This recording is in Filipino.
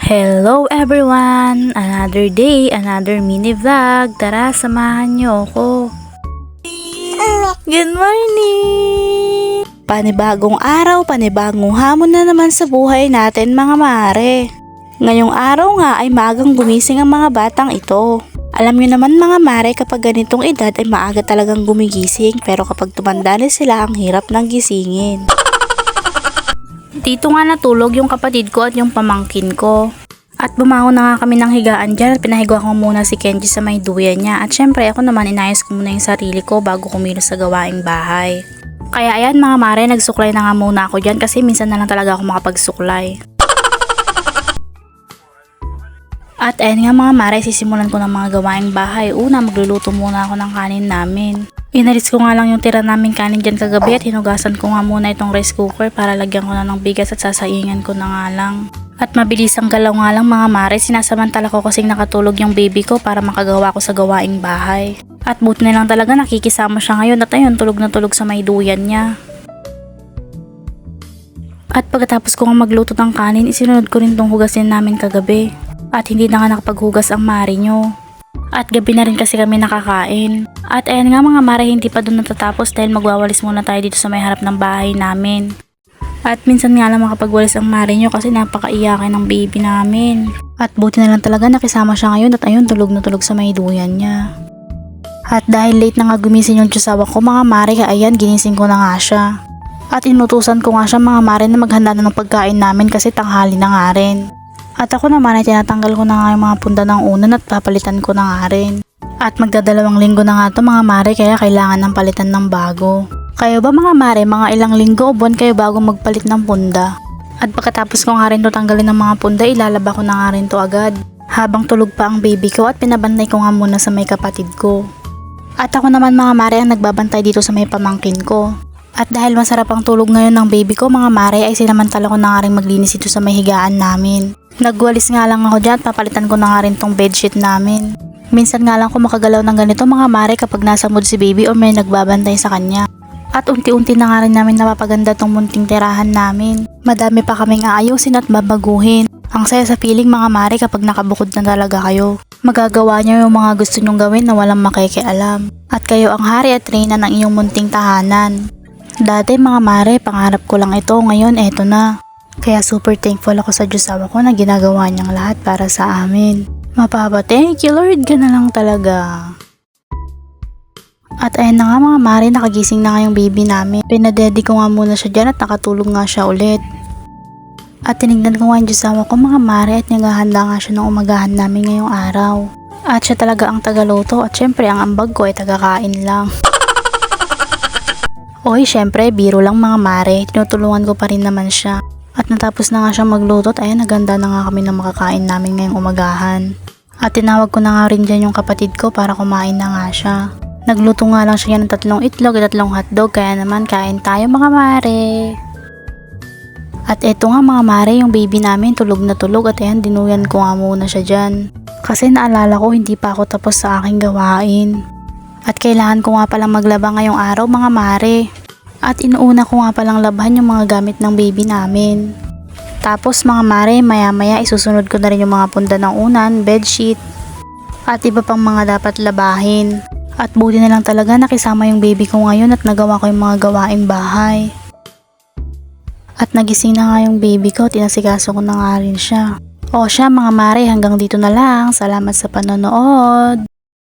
Hello everyone! Another day, another mini vlog. Tara, samahan niyo ako. Good morning! Panibagong araw, panibagong hamon na naman sa buhay natin mga mare. Ngayong araw nga ay maagang gumising ang mga batang ito. Alam niyo naman mga mare, kapag ganitong edad ay maaga talagang gumigising, pero kapag tumanda na sila ang hirap ng gisingin. Dito nga natulog yung kapatid ko at yung pamangkin ko. At bumangon na nga kami ng higaan dyan at pinahigwa ko muna si Kenji sa may duyan niya. At syempre ako naman inayos ko muna yung sarili ko bago kumilos sa gawaing bahay. Kaya ayan mga mare, nagsuklay na nga muna ako dyan kasi minsan na lang talaga ako makapagsuklay. At ayan nga mga mare, sisimulan ko ng mga gawaing bahay. Una, magluluto muna ako ng kanin namin. Inalis ko nga lang yung tira naming kanin dyan kagabi at hinugasan ko nga muna itong rice cooker para lagyan ko na ng bigas at sasaingan ko na nga lang. At mabilis ang galaw nga lang mga mare, sinasamantala ko kasing nakatulog yung baby ko para makagawa ko sa gawaing bahay. At buti na lang talaga nakikisama siya ngayon at ayun, tulog na tulog sa may duyan niya. At pagkatapos ko nga magluto ng kanin, isinunod ko rin tong hugasin namin kagabi. At hindi na nga nakapaghugas ang mare nyo. At gabi na rin kasi kami nakakain. At ayan nga mga mare, hindi pa doon natatapos dahil magwawalis muna tayo dito sa may harap ng bahay namin. At minsan nga lang makapagwalis ang mare nyo kasi napakaiyakin ng baby namin. At buti na lang talaga nakisama siya ngayon at ayun, tulog na tulog sa may duyan niya. At dahil late na nga gumising yung tsasawa ko mga mare, ayan ginising ko na nga siya. At inutusan ko nga siya mga mare na maghanda na ng pagkain namin kasi tanghali na nga rin. At ako naman ay tinatanggal ko na nga yung mga punda ng unan at papalitan ko na nga rin. At magdadalawang linggo na nga to mga mare, kaya kailangan ng palitan ng bago. Kayo ba mga mare, mga ilang linggo o buwan kayo bago magpalit ng punda? At pagkatapos ko nga rin to tanggalin ng mga punda, ilalaba ko na nga rin to agad. Habang tulog pa ang baby ko at pinabantay ko nga muna sa may kapatid ko. At ako naman mga mare ang nagbabantay dito sa may pamangkin ko. At dahil masarap ang tulog ngayon ng baby ko mga mare, ay sinamantala ko na nga rin maglinis ito sa may higaan namin. Nagwalis nga lang ako dyan, papalitan ko na nga rin tong bedsheet namin. Minsan nga lang ko makagalaw ng ganito mga mare kapag nasa mood si baby o may nagbabantay sa kanya. At unti-unti na nga rin namin napapaganda tong munting tirahan namin. Madami pa kaming aayusin at babaguhin. Ang saya sa feeling mga mare kapag nakabukod na talaga kayo. Magagawa niyo yung mga gusto nyong gawin na walang makikialam. At kayo ang hari at reyna ng iyong munting tahanan. Dati mga mare, pangarap ko lang ito, ngayon eto na. Kaya super thankful ako sa Diyosawa ko na ginagawa niyang lahat para sa amin. Mapapa, thank you Lord ka na lang talaga. At ayun na nga mga mare, nakagising na nga yung baby namin. Pinadedi ko nga muna siya dyan at nakatulog nga siya ulit. At tinignan ko nga yung Diyosawa ko mga mare at naghahanda nga siya ng umagahan namin ngayong araw. At siya talaga ang tagaluto at syempre ang ambag ko ay tagakain lang. Oy, syempre biro lang mga mare, tinutulungan ko pa rin naman siya. At natapos na nga siya magluto at ayun, naganda na nga kami ng makakain namin ngayong umagahan. At tinawag ko na nga rin dyan yung kapatid ko para kumain na nga siya. Nagluto nga lang siya ng 3 itlog at 3 hotdog, kaya naman kain tayo mga mare. At eto nga mga mare, yung baby namin tulog na tulog at ayan, dinuyan ko nga muna siya dyan. Kasi naalala ko hindi pa ako tapos sa aking gawain. At kailangan ko nga palang maglaba ngayong araw mga mare. At inuuna ko nga palang labahan yung mga gamit ng baby namin. Tapos mga mare, maya maya isusunod ko na rin yung mga punda ng unan, bedsheet, at iba pang mga dapat labahin. At buti na lang talaga nakisama yung baby ko ngayon at nagawa ko yung mga gawaing bahay. At nagising na nga yung baby ko, tinasikaso ko na nga rin siya. O siya mga mare, hanggang dito na lang. Salamat sa panonood.